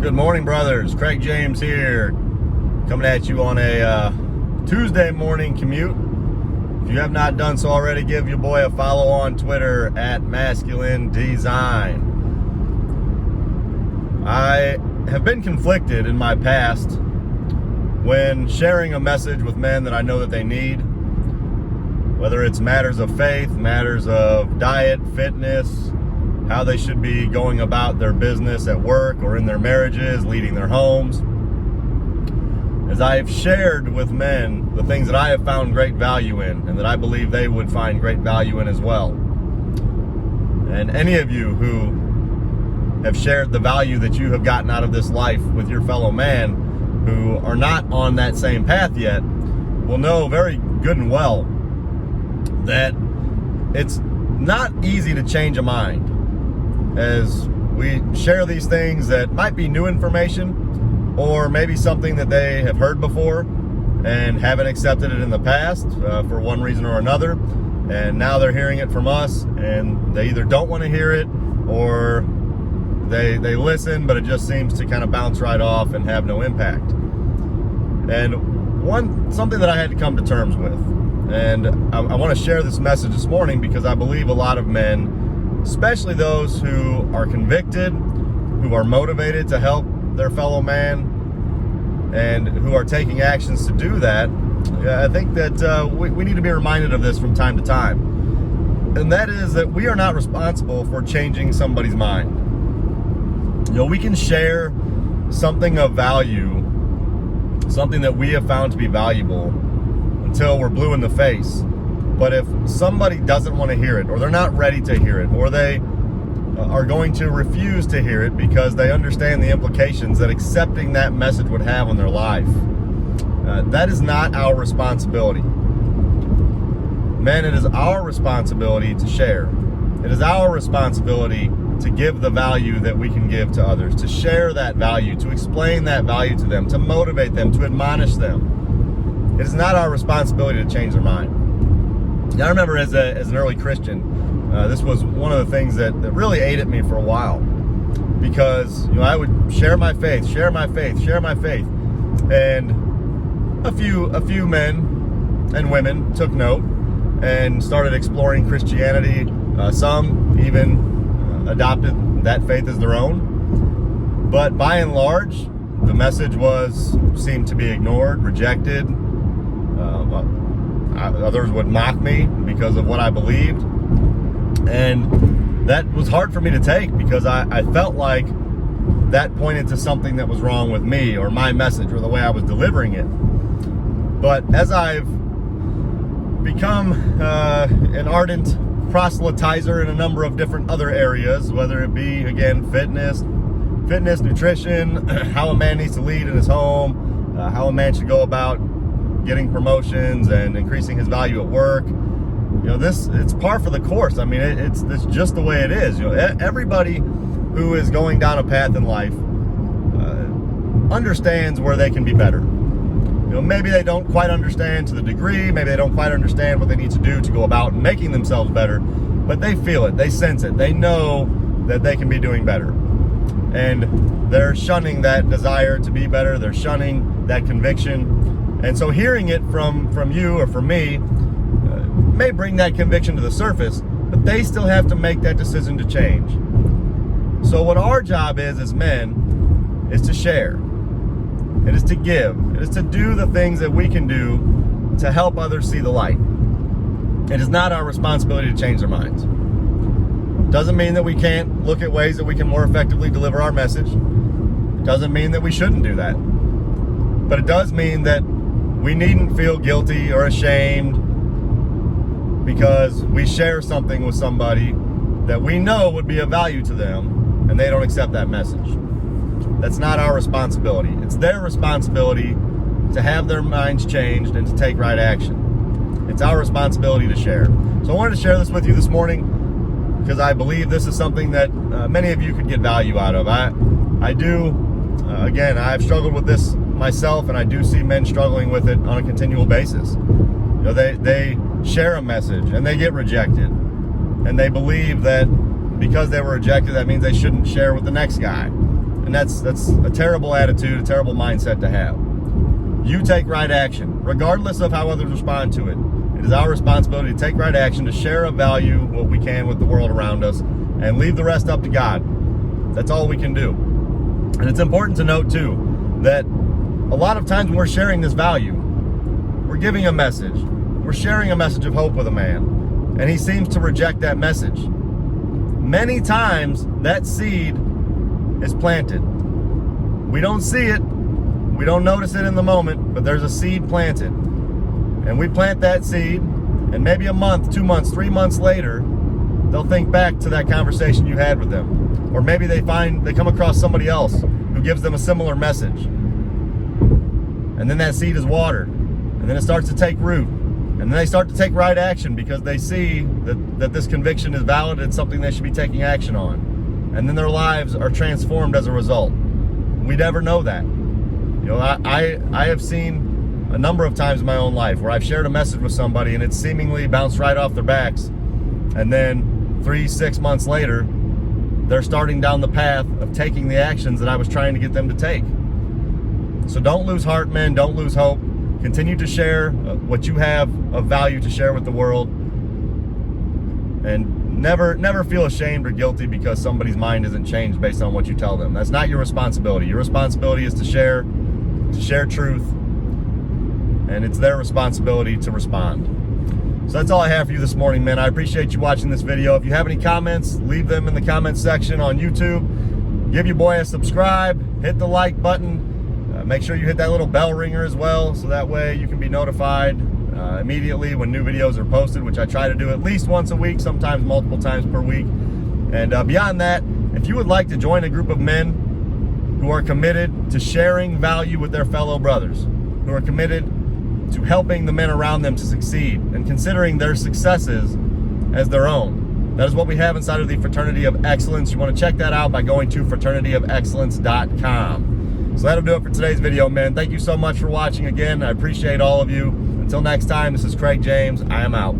Good morning, brothers. Craig James here, coming at you on a Tuesday morning commute. If you have not done so already, give your boy a follow on Twitter at Masculine Design. I have been conflicted in my past when sharing a message with men that I know that they need, whether it's matters of faith, matters of diet, fitness, how they should be going about their business at work or in their marriages, leading their homes. As I have shared with men the things that I have found great value in and that I believe they would find great value in as well. And any of you who have shared the value that you have gotten out of this life with your fellow man who are not on that same path yet will know very good and well that it's not easy to change a mind. As we share these things that might be new information or maybe something that they have heard before and haven't accepted it in the past for one reason or another, and now they're hearing it from us and they either don't want to hear it or they listen, but it just seems to kind of bounce right off and have no impact. And something that I had to come to terms with, and I want to share this message this morning because I believe a lot of men, especially those who are convicted, who are motivated to help their fellow man, and who are taking actions to do that, I think that we need to be reminded of this from time to time. And that is that we are not responsible for changing somebody's mind. You know, we can share something of value, something that we have found to be valuable, until we're blue in the face. But if somebody doesn't want to hear it, or they're not ready to hear it, or they are going to refuse to hear it because they understand the implications that accepting that message would have on their life, that is not our responsibility. Men, it is our responsibility to share. It is our responsibility to give the value that we can give to others, to share that value, to explain that value to them, to motivate them, to admonish them. It is not our responsibility to change their mind. I remember as an early Christian, this was one of the things that really ate at me for a while, because I would share my faith, and a few men and women took note and started exploring Christianity. Some even adopted that faith as their own, but by and large, the message seemed to be ignored, rejected. Others would mock me because of what I believed, and that was hard for me to take because I felt like that pointed to something that was wrong with me or my message or the way I was delivering it. But as I've become an ardent proselytizer in a number of different other areas, whether it be, again, fitness, nutrition, how a man needs to lead in his home, how a man should go about getting promotions and increasing his value at work. It's par for the course. I mean, it's just the way it is. Everybody who is going down a path in life understands where they can be better. Maybe they don't quite understand to the degree, maybe they don't quite understand what they need to do to go about making themselves better, but they feel it, they sense it, they know that they can be doing better. And they're shunning that desire to be better, they're shunning that conviction. And so hearing it from you or from me may bring that conviction to the surface, but they still have to make that decision to change. So what our job is as men is to share. It is to give. It is to do the things that we can do to help others see the light. It is not our responsibility to change their minds. Doesn't mean that we can't look at ways that we can more effectively deliver our message. It doesn't mean that we shouldn't do that. But it does mean that we needn't feel guilty or ashamed because we share something with somebody that we know would be of value to them and they don't accept that message. That's not our responsibility. It's their responsibility to have their minds changed and to take right action. It's our responsibility to share. So I wanted to share this with you this morning because I believe this is something that many of you could get value out of. I do, again, I've struggled with this myself, and I do see men struggling with it on a continual basis. They share a message and they get rejected, and they believe that because they were rejected, that means they shouldn't share with the next guy. And that's a terrible attitude, a terrible mindset to have. You take right action, regardless of how others respond to it. It is our responsibility to take right action, to share of value what we can with the world around us, and leave the rest up to God. That's all we can do. And it's important to note, too, that a lot of times when we're sharing this value, we're giving a message. We're sharing a message of hope with a man, and he seems to reject that message. Many times, that seed is planted. We don't see it. We don't notice it in the moment, but there's a seed planted. And we plant that seed, and maybe a month, 2 months, 3 months later, they'll think back to that conversation you had with them. Or maybe they come across somebody else who gives them a similar message. And then that seed is watered. And then it starts to take root. And then they start to take right action because they see that this conviction is valid. It's something they should be taking action on. And then their lives are transformed as a result. We never know that. You know, I have seen a number of times in my own life where I've shared a message with somebody and it's seemingly bounced right off their backs. And then 3-6 months later, they're starting down the path of taking the actions that I was trying to get them to take. So don't lose heart, men. Don't lose hope. Continue to share what you have of value to share with the world. And never feel ashamed or guilty because somebody's mind isn't changed based on what you tell them. That's not your responsibility. Your responsibility is to share truth. And it's their responsibility to respond. So that's all I have for you this morning, men. I appreciate you watching this video. If you have any comments, leave them in the comments section on YouTube. Give your boy a subscribe. Hit the like button. Make sure you hit that little bell ringer as well, so that way you can be notified immediately when new videos are posted, which I try to do at least once a week, sometimes multiple times per week. And beyond that, if you would like to join a group of men who are committed to sharing value with their fellow brothers, who are committed to helping the men around them to succeed and considering their successes as their own, that is what we have inside of the Fraternity of Excellence. You want to check that out by going to fraternityofexcellence.com. So that'll do it for today's video, man. Thank you so much for watching again. I appreciate all of you. Until next time, this is Craig James. I am out.